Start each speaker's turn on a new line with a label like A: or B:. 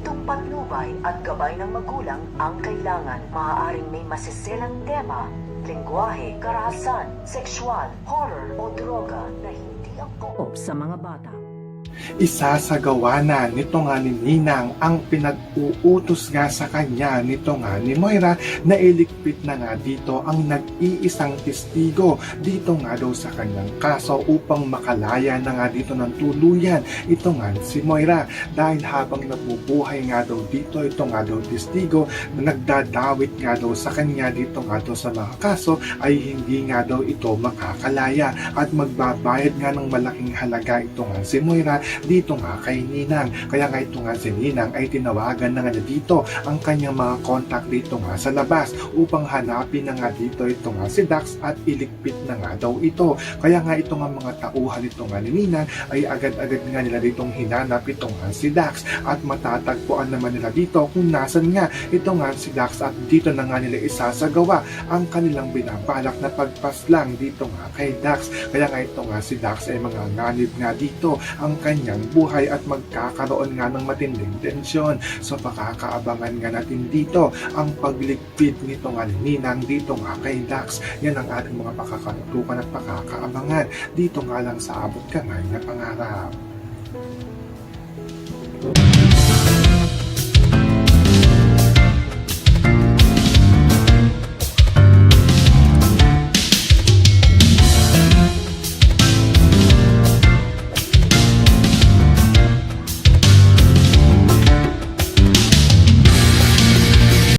A: ditong patnubay at gabay ng magulang ang kailangan. Maaaring may masiselang tema, lengguwahe, karahasan, sexual, horror o droga na hindi angkop sa mga bata.
B: Isasagawa na nito nga ni Ninang ang pinag-uutos nga sa kanya nito nga ni Moira na iligpit na nga dito ang nag-iisang testigo dito nga daw sa kanyang kaso upang makalaya na nga dito ng tuluyan ito nga si Moira, dahil habang nabubuhay nga daw dito ito nga daw testigo na nagdadawit nga daw sa kanya dito nga daw sa mga kaso ay hindi nga daw ito makakalaya at magbabayad nga ng malaking halaga ito nga si Moira dito nga kay Ninang. Kaya nga ito nga si Ninang ay tinawagan na nga dito ang kanyang mga contact dito nga sa labas upang hanapin na nga dito ito nga si Dax at iligpit na nga daw ito. Kaya nga ito nga mga tauhan ito nga ni Ninang ay agad-agad nga nila ditong hinanap ito nga si Dax at matatagpuan naman nila dito kung nasan nga ito nga si Dax at dito na nga nila isasagawa ang kanilang binabalak na pagpaslang dito nga kay Dax. Kaya nga ito nga si Dax ay mga nganib nga dito ang kanyang buhay at magkakaroon nga ng matinding tensyon. So pakakaabangan nga natin dito ang pagligpit nito nga ni Ninang dito nga kay Dax. Yan ang ating mga pakakatutukan at pakakaabangan dito nga lang sa Abot Kamay na Pangarap.